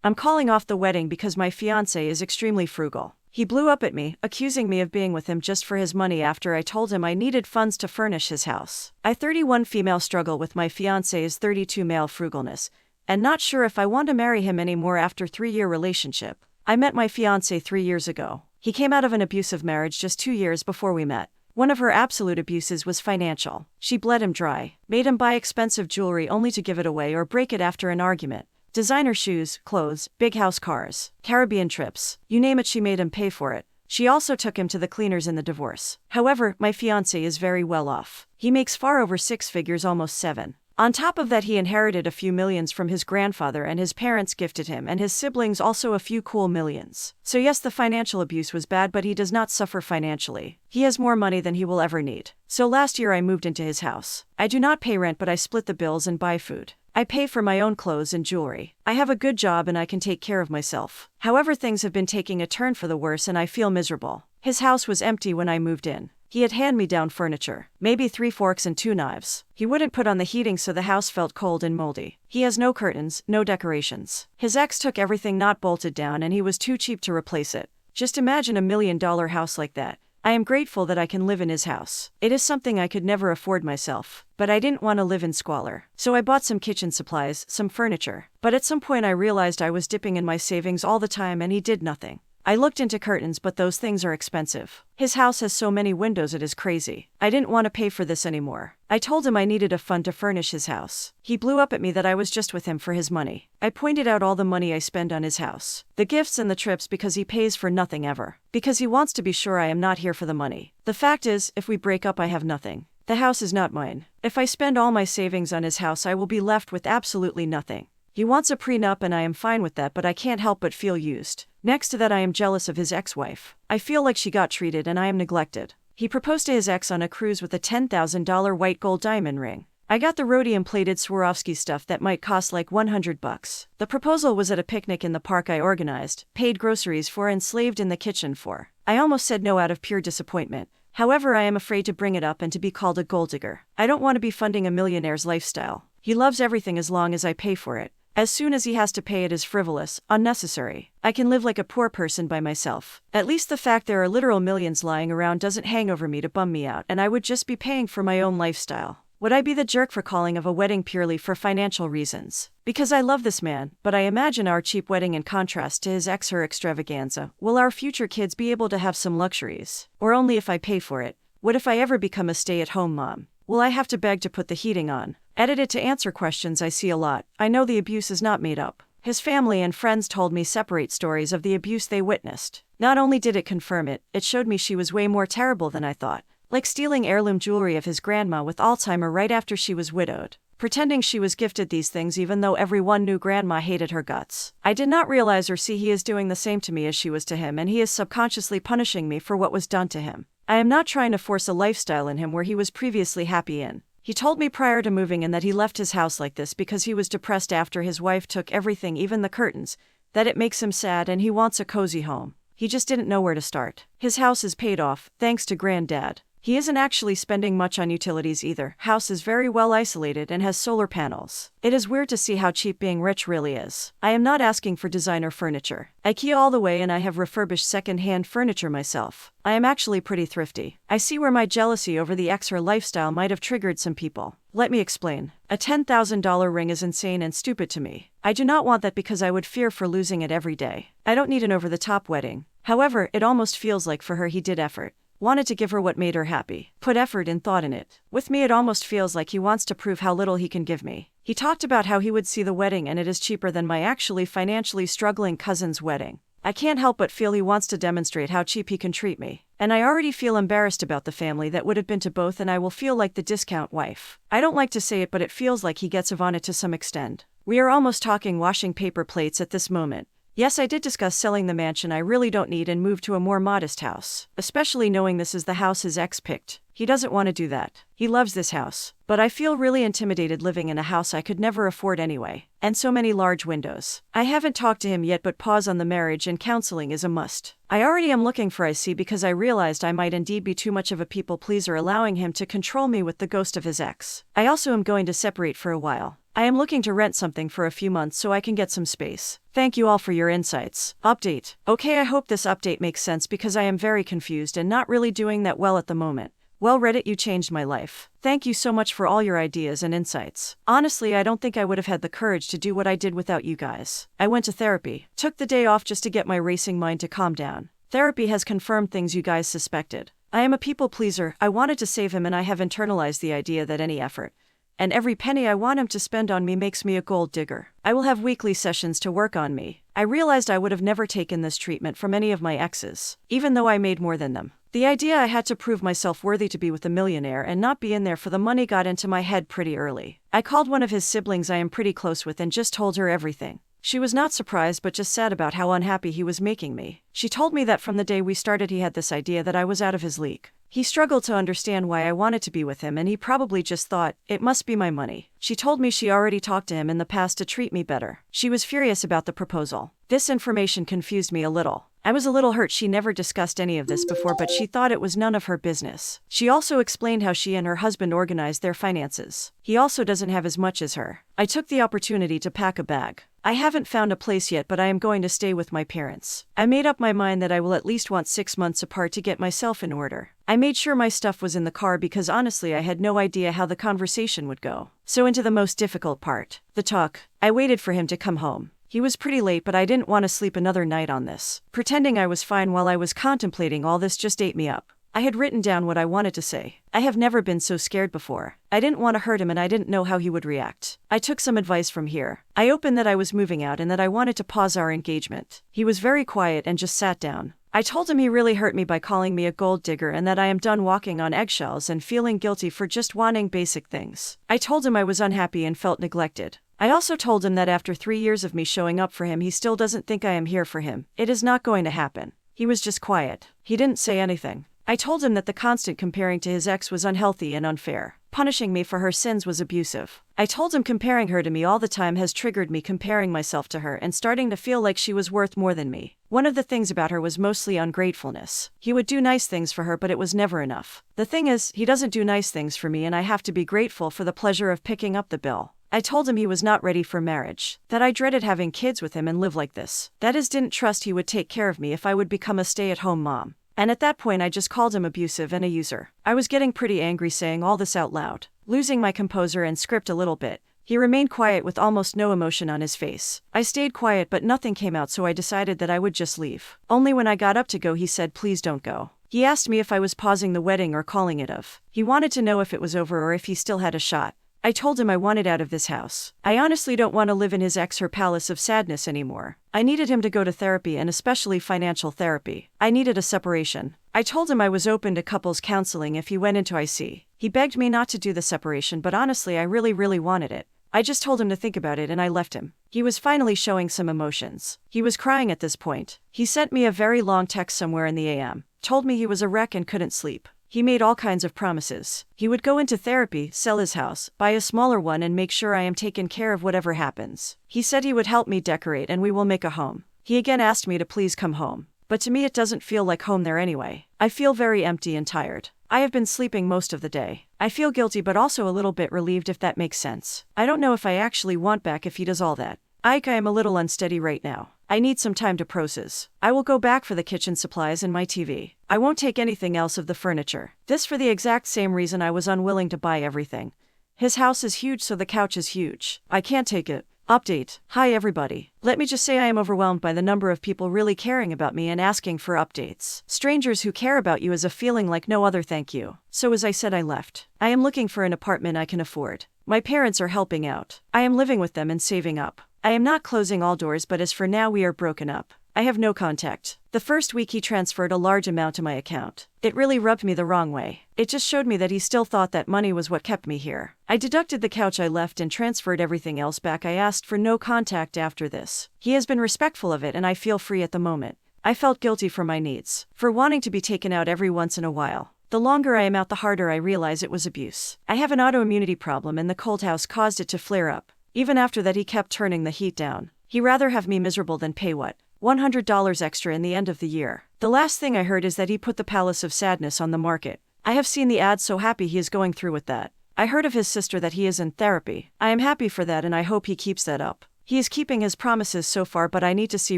I'm calling off the wedding because my fiancé is extremely frugal. He blew up at me, accusing me of being with him just for his money after I told him I needed funds to furnish his house. I 31 female struggle with my fiancé's 32 male frugalness, and not sure if I want to marry him anymore after 3-year relationship. I met my fiancé 3 years ago. He came out of an abusive marriage just 2 years before we met. One of her absolute abuses was financial. She bled him dry, made him buy expensive jewelry only to give it away or break it after an argument. Designer shoes, clothes, big house cars, Caribbean trips, you name it, she made him pay for it. She also took him to the cleaners in the divorce. However, my fiancé is very well off. He makes far over 6 figures, almost 7. On top of that, he inherited a few millions from his grandfather and his parents gifted him, and his siblings also a few cool millions. So yes, the financial abuse was bad, but he does not suffer financially. He has more money than he will ever need. So last year I moved into his house. I do not pay rent, but I split the bills and buy food. I pay for my own clothes and jewelry. I have a good job and I can take care of myself. However, things have been taking a turn for the worse and I feel miserable. His house was empty when I moved in. He had hand-me-down furniture, maybe 3 forks and 2 knives. He wouldn't put on the heating, so the house felt cold and moldy. He has no curtains, no decorations. His ex took everything not bolted down and he was too cheap to replace it. Just imagine a $1 million house like that. I am grateful that I can live in his house. It is something I could never afford myself, but I didn't want to live in squalor. So I bought some kitchen supplies, some furniture. But at some point I realized I was dipping in my savings all the time and he did nothing. I looked into curtains, but those things are expensive. His house has so many windows, it is crazy. I didn't want to pay for this anymore. I told him I needed a fund to furnish his house. He blew up at me that I was just with him for his money. I pointed out all the money I spend on his house, the gifts and the trips, because he pays for nothing ever. Because he wants to be sure I am not here for the money. The fact is, if we break up, I have nothing. The house is not mine. If I spend all my savings on his house, I will be left with absolutely nothing. He wants a prenup and I am fine with that, but I can't help but feel used. Next to that, I am jealous of his ex-wife. I feel like she got treated and I am neglected. He proposed to his ex on a cruise with a $10,000 white gold diamond ring. I got the rhodium-plated Swarovski stuff that might cost like $100. The proposal was at a picnic in the park I organized, paid groceries for, and slaved in the kitchen for. I almost said no out of pure disappointment. However, I am afraid to bring it up and to be called a gold digger. I don't want to be funding a millionaire's lifestyle. He loves everything as long as I pay for it. As soon as he has to pay, it is frivolous, unnecessary. I can live like a poor person by myself. At least the fact there are literal millions lying around doesn't hang over me to bum me out, and I would just be paying for my own lifestyle. Would I be the jerk for calling of a wedding purely for financial reasons? Because I love this man, but I imagine our cheap wedding in contrast to his ex, her extravaganza. Will our future kids be able to have some luxuries? Or only if I pay for it? What if I ever become a stay-at-home mom? Will I have to beg to put the heating on? Edited to answer questions I see a lot. I know the abuse is not made up. His family and friends told me separate stories of the abuse they witnessed. Not only did it confirm it, it showed me she was way more terrible than I thought. Like stealing heirloom jewelry of his grandma with Alzheimer right after she was widowed. Pretending she was gifted these things even though everyone knew grandma hated her guts. I did not realize or see he is doing the same to me as she was to him, and he is subconsciously punishing me for what was done to him. I am not trying to force a lifestyle in him where he was previously happy in. He told me prior to moving in that he left his house like this because he was depressed after his wife took everything, even the curtains, that it makes him sad and he wants a cozy home. He just didn't know where to start. His house is paid off, thanks to granddad. He isn't actually spending much on utilities either. House is very well isolated and has solar panels. It is weird to see how cheap being rich really is. I am not asking for designer furniture. IKEA all the way, and I have refurbished second-hand furniture myself. I am actually pretty thrifty. I see where my jealousy over the ex, her lifestyle, might have triggered some people. Let me explain. A $10,000 ring is insane and stupid to me. I do not want that because I would fear for losing it every day. I don't need an over-the-top wedding. However, it almost feels like for her he did effort. Wanted to give her what made her happy. Put effort and thought in it. With me, it almost feels like he wants to prove how little he can give me. He talked about how he would see the wedding and it is cheaper than my actually financially struggling cousin's wedding. I can't help but feel he wants to demonstrate how cheap he can treat me. And I already feel embarrassed about the family that would have been to both, and I will feel like the discount wife. I don't like to say it, but it feels like he gets of on it to some extent. We are almost talking washing paper plates at this moment. Yes, I did discuss selling the mansion I really don't need and move to a more modest house, especially knowing this is the house his ex picked. He doesn't want to do that. He loves this house. But I feel really intimidated living in a house I could never afford anyway. And so many large windows. I haven't talked to him yet, but pause on the marriage and counseling is a must. I already am looking for IC because I realized I might indeed be too much of a people pleaser, allowing him to control me with the ghost of his ex. I also am going to separate for a while. I am looking to rent something for a few months so I can get some space. Thank you all for your insights. Update. Okay, I hope this update makes sense because I am very confused and not really doing that well at the moment. Well, Reddit, you changed my life. Thank you so much for all your ideas and insights. Honestly, I don't think I would have had the courage to do what I did without you guys. I went to therapy, took the day off just to get my racing mind to calm down. Therapy has confirmed things you guys suspected. I am a people pleaser. I wanted to save him and I have internalized the idea that any effort and every penny I want him to spend on me makes me a gold digger. I will have weekly sessions to work on me. I realized I would have never taken this treatment from any of my exes, even though I made more than them. The idea I had to prove myself worthy to be with a millionaire and not be in there for the money got into my head pretty early. I called one of his siblings I am pretty close with and just told her everything. She was not surprised but just sad about how unhappy he was making me. She told me that from the day we started he had this idea that I was out of his league. He struggled to understand why I wanted to be with him and he probably just thought, it must be my money. She told me she already talked to him in the past to treat me better. She was furious about the proposal. This information confused me a little. I was a little hurt she never discussed any of this before but she thought it was none of her business. She also explained how she and her husband organized their finances. He also doesn't have as much as her. I took the opportunity to pack a bag. I haven't found a place yet but I am going to stay with my parents. I made up my mind that I will at least want 6 months apart to get myself in order. I made sure my stuff was in the car because honestly I had no idea how the conversation would go. So into the most difficult part, the talk. I waited for him to come home. He was pretty late but I didn't want to sleep another night on this. Pretending I was fine while I was contemplating all this just ate me up. I had written down what I wanted to say. I have never been so scared before. I didn't want to hurt him and I didn't know how he would react. I took some advice from here. I opened that I was moving out and that I wanted to pause our engagement. He was very quiet and just sat down. I told him he really hurt me by calling me a gold digger and that I am done walking on eggshells and feeling guilty for just wanting basic things. I told him I was unhappy and felt neglected. I also told him that after 3 years of me showing up for him he still doesn't think I am here for him. It is not going to happen. He was just quiet. He didn't say anything. I told him that the constant comparing to his ex was unhealthy and unfair. Punishing me for her sins was abusive. I told him comparing her to me all the time has triggered me comparing myself to her and starting to feel like she was worth more than me. One of the things about her was mostly ungratefulness. He would do nice things for her but it was never enough. The thing is, he doesn't do nice things for me and I have to be grateful for the pleasure of picking up the bill. I told him he was not ready for marriage, that I dreaded having kids with him and live like this. That is, didn't trust he would take care of me if I would become a stay-at-home mom. And at that point I just called him abusive and a user. I was getting pretty angry saying all this out loud, losing my composure and script a little bit. He remained quiet with almost no emotion on his face. I stayed quiet but nothing came out so I decided that I would just leave. Only when I got up to go he said please don't go. He asked me if I was pausing the wedding or calling it off. He wanted to know if it was over or if he still had a shot. I told him I wanted out of this house. I honestly don't want to live in his her palace of sadness anymore. I needed him to go to therapy and especially financial therapy. I needed a separation. I told him I was open to couples counseling if he went into IC. He begged me not to do the separation but honestly I really wanted it. I just told him to think about it and I left him. He was finally showing some emotions. He was crying at this point. He sent me a very long text somewhere in the AM. Told me he was a wreck and couldn't sleep. He made all kinds of promises. He would go into therapy, sell his house, buy a smaller one and make sure I am taken care of whatever happens. He said he would help me decorate and we will make a home. He again asked me to please come home. But to me it doesn't feel like home there anyway. I feel very empty and tired. I have been sleeping most of the day. I feel guilty but also a little bit relieved if that makes sense. I don't know if I actually want back if he does all that. I am a little unsteady right now. I need some time to process. I will go back for the kitchen supplies and my TV. I won't take anything else of the furniture. This for the exact same reason I was unwilling to buy everything. His house is huge so the couch is huge. I can't take it. Update. Hi everybody. Let me just say I am overwhelmed by the number of people really caring about me and asking for updates. Strangers who care about you is a feeling like no other, thank you. So as I said I left. I am looking for an apartment I can afford. My parents are helping out. I am living with them and saving up. I am not closing all doors but as for now we are broken up. I have no contact. The first week he transferred a large amount to my account. It really rubbed me the wrong way. It just showed me that he still thought that money was what kept me here. I deducted the couch I left and transferred everything else back. I asked for no contact after this. He has been respectful of it and I feel free at the moment. I felt guilty for my needs, for wanting to be taken out every once in a while. The longer I am out the harder I realize it was abuse. I have an autoimmunity problem and the cold house caused it to flare up. Even after that he kept turning the heat down. He'd rather have me miserable than pay what? $100 extra in the end of the year. The last thing I heard is that he put the Palace of Sadness on the market. I have seen the ads, so happy he is going through with that. I heard of his sister that he is in therapy. I am happy for that and I hope he keeps that up. He is keeping his promises so far, but I need to see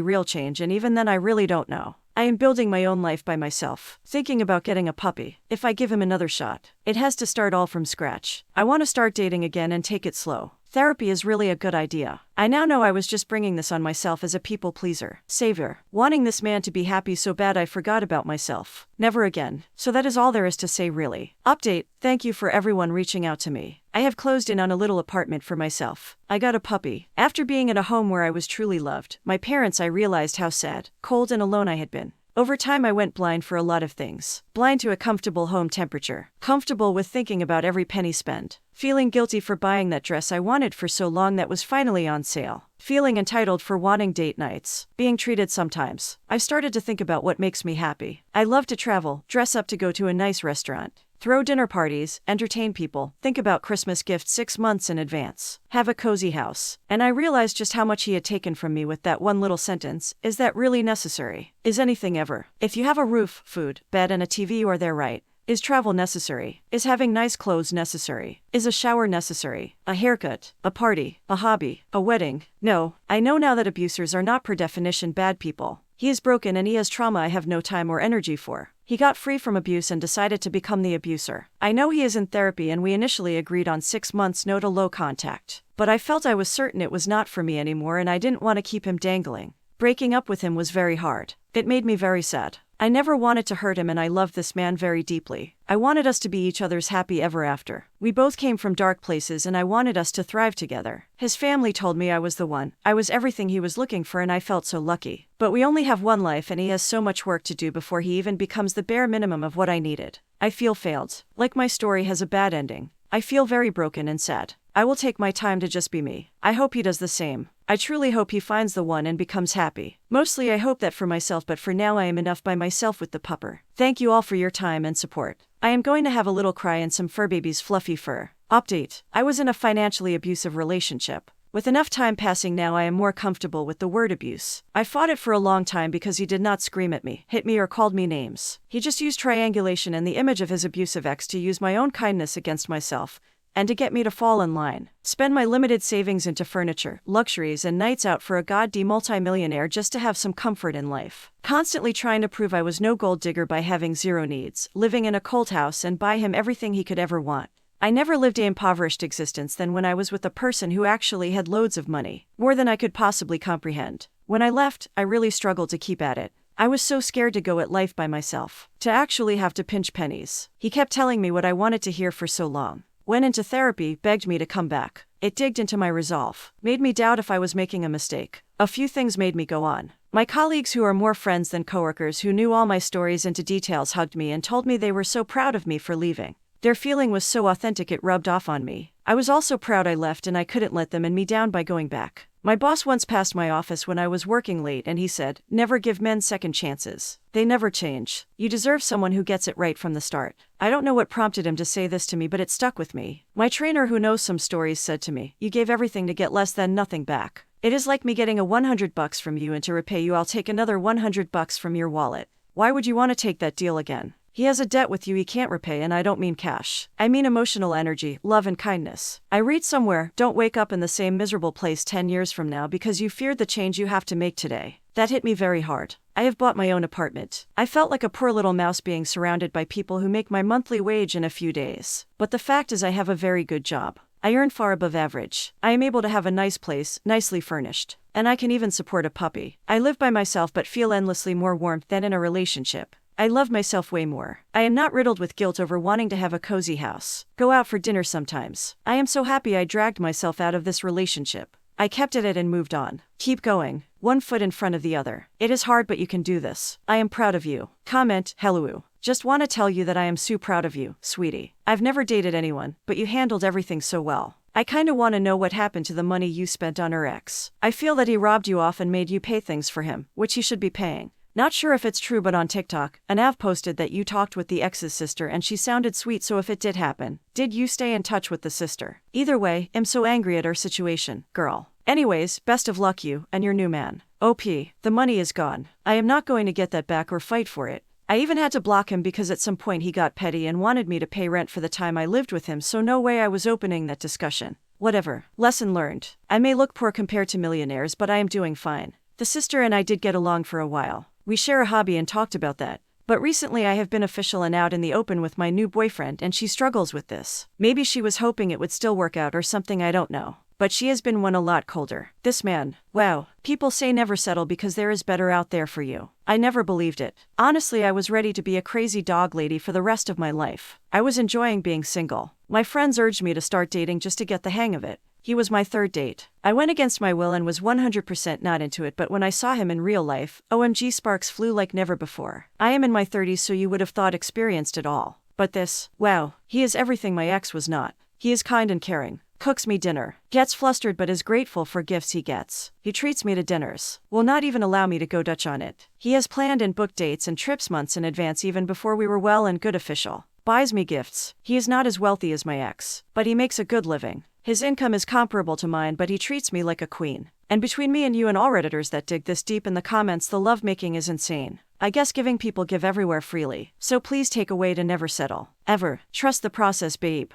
real change, and even then I really don't know. I am building my own life by myself, thinking about getting a puppy, if I give him another shot. It has to start all from scratch. I want to start dating again and take it slow. Therapy is really a good idea. I now know I was just bringing this on myself as a people pleaser, savior, wanting this man to be happy so bad I forgot about myself. Never again. So that is all there is to say, really. Update: thank you for everyone reaching out to me. I have closed in on a little apartment for myself. I got a puppy. After being at a home where I was truly loved, my parents, I realized how sad, cold and alone I had been. Over time I went blind for a lot of things. Blind to a comfortable home temperature. Comfortable with thinking about every penny spent. Feeling guilty for buying that dress I wanted for so long that was finally on sale. Feeling entitled for wanting date nights. Being treated sometimes. I started to think about what makes me happy. I love to travel, dress up to go to a nice restaurant. Throw dinner parties, entertain people, think about Christmas gifts 6 months in advance. Have a cozy house. And I realized just how much he had taken from me with that one little sentence. Is that really necessary? Is anything ever? If you have a roof, food, bed and a TV, you are there, right? Is travel necessary? Is having nice clothes necessary? Is a shower necessary? A haircut? A party? A hobby? A wedding? No, I know now that abusers are not per definition bad people. He is broken and he has trauma I have no time or energy for. He got free from abuse and decided to become the abuser. I know he is in therapy and we initially agreed on 6 months no to low contact. But I felt I was certain it was not for me anymore and I didn't want to keep him dangling. Breaking up with him was very hard. It made me very sad. I never wanted to hurt him and I loved this man very deeply. I wanted us to be each other's happy ever after. We both came from dark places and I wanted us to thrive together. His family told me I was the one. I was everything he was looking for and I felt so lucky. But we only have one life and he has so much work to do before he even becomes the bare minimum of what I needed. I feel failed. Like my story has a bad ending. I feel very broken and sad. I will take my time to just be me. I hope he does the same. I truly hope he finds the one and becomes happy. Mostly I hope that for myself, but for now I am enough by myself with the pupper. Thank you all for your time and support. I am going to have a little cry and some fur baby's fluffy fur. Update: I was in a financially abusive relationship. With enough time passing now I am more comfortable with the word abuse. I fought it for a long time because he did not scream at me, hit me or called me names. He just used triangulation and the image of his abusive ex to use my own kindness against myself. And to get me to fall in line. Spend my limited savings into furniture, luxuries and nights out for a god-d multi-millionaire just to have some comfort in life. Constantly trying to prove I was no gold digger by having zero needs, living in a cold house and buy him everything he could ever want. I never lived an impoverished existence than when I was with a person who actually had loads of money. More than I could possibly comprehend. When I left, I really struggled to keep at it. I was so scared to go at life by myself. To actually have to pinch pennies. He kept telling me what I wanted to hear for so long. Went into therapy, begged me to come back. It digged into my resolve, made me doubt if I was making a mistake. A few things made me go on. My colleagues, who are more friends than coworkers, who knew all my stories into details, hugged me and told me they were so proud of me for leaving. Their feeling was so authentic it rubbed off on me. I was also proud I left and I couldn't let them in me down by going back. My boss once passed my office when I was working late and he said, "Never give men second chances. They never change. You deserve someone who gets it right from the start." I don't know what prompted him to say this to me, but it stuck with me. My trainer, who knows some stories, said to me, "You gave everything to get less than nothing back. It is like me getting a $100 from you and to repay you I'll take another $100 from your wallet. Why would you want to take that deal again? He has a debt with you he can't repay, and I don't mean cash. I mean emotional energy, love and kindness." I read somewhere, don't wake up in the same miserable place 10 years from now because you feared the change you have to make today. That hit me very hard. I have bought my own apartment. I felt like a poor little mouse being surrounded by people who make my monthly wage in a few days. But the fact is I have a very good job. I earn far above average. I am able to have a nice place, nicely furnished. And I can even support a puppy. I live by myself but feel endlessly more warmth than in a relationship. I love myself way more. I am not riddled with guilt over wanting to have a cozy house. Go out for dinner sometimes. I am so happy I dragged myself out of this relationship. I kept at it and moved on. Keep going. One foot in front of the other. It is hard but you can do this. I am proud of you. Comment, hello. Just want to tell you that I am so proud of you, sweetie. I've never dated anyone, but you handled everything so well. I kinda want to know what happened to the money you spent on her ex. I feel that he robbed you off and made you pay things for him, which he should be paying. Not sure if it's true, but on TikTok, an av posted that you talked with the ex's sister and she sounded sweet, so if it did happen, did you stay in touch with the sister? Either way, I'm so angry at our situation, girl. Anyways, best of luck you and your new man. OP, the money is gone. I am not going to get that back or fight for it. I even had to block him because at some point he got petty and wanted me to pay rent for the time I lived with him, so no way I was opening that discussion. Whatever. Lesson learned. I may look poor compared to millionaires, but I am doing fine. The sister and I did get along for a while. We share a hobby and talked about that. But recently I have been official and out in the open with my new boyfriend, and she struggles with this. Maybe she was hoping it would still work out or something, I don't know. But she has been one a lot colder. This man, wow. People say never settle because there is better out there for you. I never believed it. Honestly, I was ready to be a crazy dog lady for the rest of my life. I was enjoying being single. My friends urged me to start dating just to get the hang of it. He was my third date. I went against my will and was 100% not into it, but when I saw him in real life, OMG, sparks flew like never before. I am in my 30s, so you would have thought experienced it all. But this, wow, he is everything my ex was not. He is kind and caring, cooks me dinner, gets flustered but is grateful for gifts he gets. He treats me to dinners, will not even allow me to go Dutch on it. He has planned and booked dates and trips months in advance even before we were well and good official. Buys me gifts. He is not as wealthy as my ex, but he makes a good living. His income is comparable to mine, but he treats me like a queen. And between me and you and all Redditors that dig this deep in the comments, the lovemaking is insane. I guess giving people give everywhere freely, so please take away to never settle. Ever. Trust the process, babe.